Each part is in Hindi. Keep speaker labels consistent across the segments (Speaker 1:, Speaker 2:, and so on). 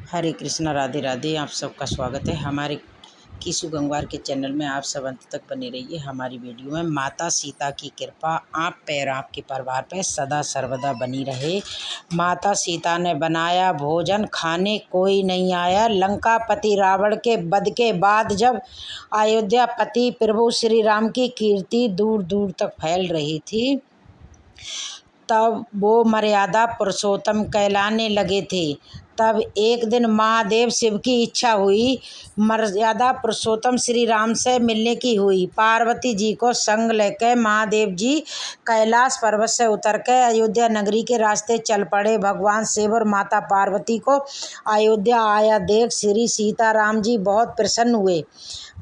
Speaker 1: हरे कृष्णा, राधे राधे। आप सबका स्वागत है हमारे कीसू गंगवार के चैनल में। आप सब अंत तक बने रहिए हमारी वीडियो में। माता सीता की कृपा आप पे और आपके परिवार पे सदा सर्वदा बनी रहे। माता सीता ने बनाया भोजन, खाने कोई नहीं आया। लंका पति रावण के वध के बाद जब अयोध्या पति प्रभु श्री राम की कीर्ति दूर दूर तक फैल रही थी, तब वो मर्यादा पुरुषोत्तम कहलाने लगे थे। तब एक दिन महादेव शिव की इच्छा हुई, मर्यादा पुरुषोत्तम श्री राम से मिलने की हुई। पार्वती जी को संग लेकर महादेव जी कैलाश पर्वत से उतर कर अयोध्या नगरी के रास्ते चल पड़े। भगवान शिव और माता पार्वती को अयोध्या आया देख श्री सीताराम जी बहुत प्रसन्न हुए।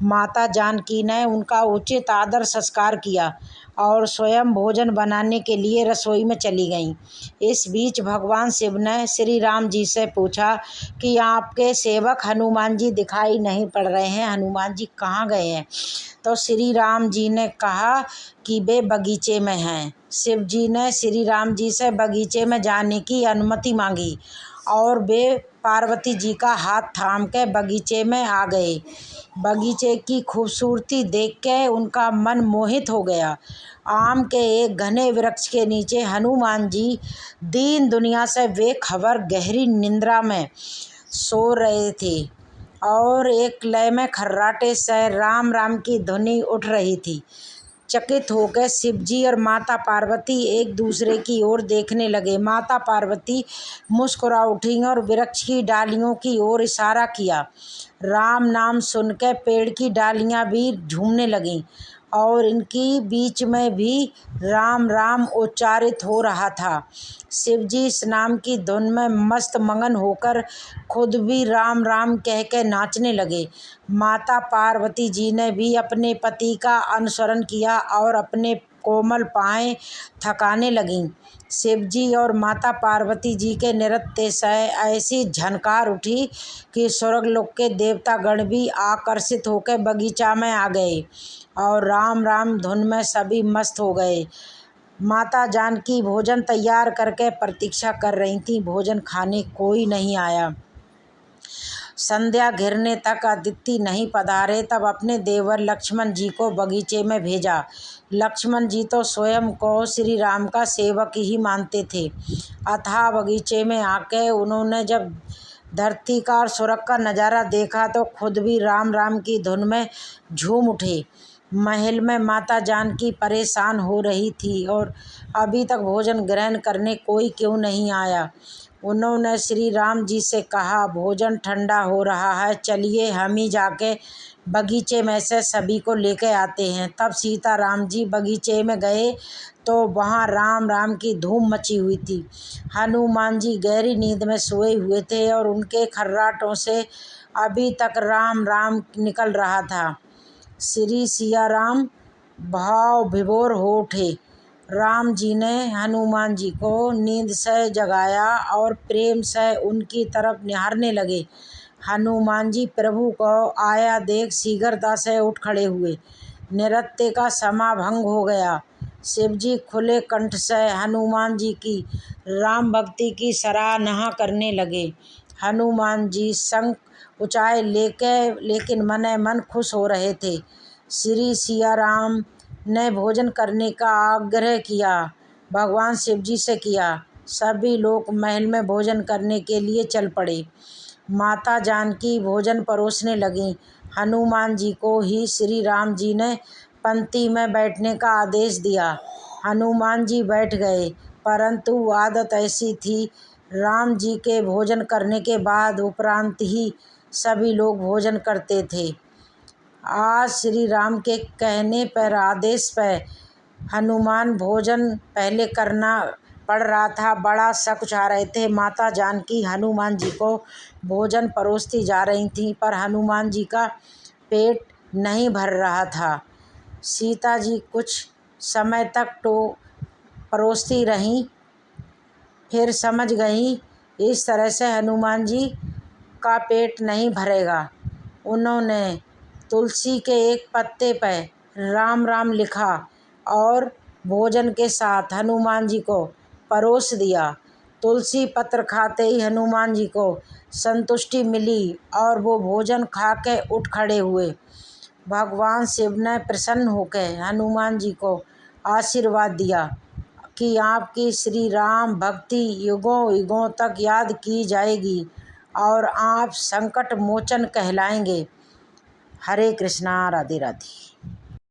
Speaker 1: माता जानकी ने उनका उचित आदर संस्कार किया और स्वयं भोजन बनाने के लिए रसोई में चली गईं। इस बीच भगवान शिव ने श्री राम जी से पूछा कि आपके सेवक हनुमान जी दिखाई नहीं पड़ रहे हैं, हनुमान जी कहाँ गए हैं? तो श्री राम जी ने कहा कि वे बगीचे में हैं। शिव जी ने श्री राम जी से बगीचे में जाने की अनुमति मांगी और वे पार्वती जी का हाथ थाम के बगीचे में आ गए। बगीचे की खूबसूरती देख के उनका मन मोहित हो गया। आम के एक घने वृक्ष के नीचे हनुमान जी दीन दुनिया से बेखबर गहरी निंद्रा में सो रहे थे और एक लय में खर्राटे से राम राम की ध्वनि उठ रही थी। चकित होकर शिव जी और माता पार्वती एक दूसरे की ओर देखने लगे। माता पार्वती मुस्कुरा उठी और वृक्ष की डालियों की ओर इशारा किया। राम नाम सुनकर पेड़ की डालियां भी झूमने लगीं और इनकी बीच में भी राम राम उच्चारित हो रहा था। शिव जी इस नाम की धुन में मस्त मगन होकर खुद भी राम राम कह के नाचने लगे। माता पार्वती जी ने भी अपने पति का अनुसरण किया और अपने कोमल पाँव थकाने लगीं। शिव जी और माता पार्वती जी के नृत्य से ऐसी झनकार उठी कि स्वर्गलोक के देवतागण भी आकर्षित होकर बगीचा में आ गए और राम राम धुन में सभी मस्त हो गए। माता जानकी भोजन तैयार करके प्रतीक्षा कर रही थी। भोजन खाने कोई नहीं आया। संध्या घिरने तक अदिति नहीं पधारे। तब अपने देवर लक्ष्मण जी को बगीचे में भेजा। लक्ष्मण जी तो स्वयं को श्री राम का सेवक ही मानते थे। अथाह बगीचे में आके उन्होंने जब धरती का और स्वर्ग का नज़ारा देखा तो खुद भी राम राम की धुन में झूम उठे। महल में माता जानकी परेशान हो रही थी और अभी तक भोजन ग्रहण करने कोई क्यों नहीं आया। उन्होंने श्री राम जी से कहा, भोजन ठंडा हो रहा है, चलिए हम ही जाके बगीचे में से सभी को लेकर आते हैं। तब सीताराम जी बगीचे में गए तो वहाँ राम राम की धूम मची हुई थी। हनुमान जी गहरी नींद में सोए हुए थे और उनके खर्राटों से अभी तक राम राम निकल रहा था। श्री सिया राम भाव विभोर हो उठे। राम जी ने हनुमान जी को नींद से जगाया और प्रेम से उनकी तरफ निहारने लगे। हनुमान जी प्रभु को आया देख शीघ्रता से उठ खड़े हुए। नृत्य का समाभंग हो गया। शिव जी खुले कंठ से हनुमान जी की राम भक्ति की सराहना करने लगे। हनुमान जी शंख ऊंचाए लेकिन मने मन खुश हो रहे थे। श्री सिया राम ने भोजन करने का आग्रह किया, भगवान शिव जी से किया। सभी लोग महल में भोजन करने के लिए चल पड़े। माता जानकी भोजन परोसने लगीं। हनुमान जी को ही श्री राम जी ने पंक्ति में बैठने का आदेश दिया। हनुमान जी बैठ गए, परंतु आदत ऐसी थी, राम जी के भोजन करने के बाद उपरांत ही सभी लोग भोजन करते थे। आज श्री राम के कहने पर, आदेश पर हनुमान भोजन पहले करना पड़ रहा था। बड़ा सकुचा रहे थे। माता जानकी हनुमान जी को भोजन परोसती जा रही थीं, पर हनुमान जी का पेट नहीं भर रहा था। सीता जी कुछ समय तक तो परोसती रहीं, फिर समझ गईं इस तरह से हनुमान जी का पेट नहीं भरेगा। उन्होंने तुलसी के एक पत्ते पर राम राम लिखा और भोजन के साथ हनुमान जी को परोस दिया। तुलसी पत्र खाते ही हनुमान जी को संतुष्टि मिली और वो भोजन खा के उठ खड़े हुए। भगवान शिव ने प्रसन्न होकर हनुमान जी को आशीर्वाद दिया कि आपकी श्री राम भक्ति युगों युगों तक याद की जाएगी और आप संकट मोचन कहलाएंगे। हरे कृष्णा, राधे राधे।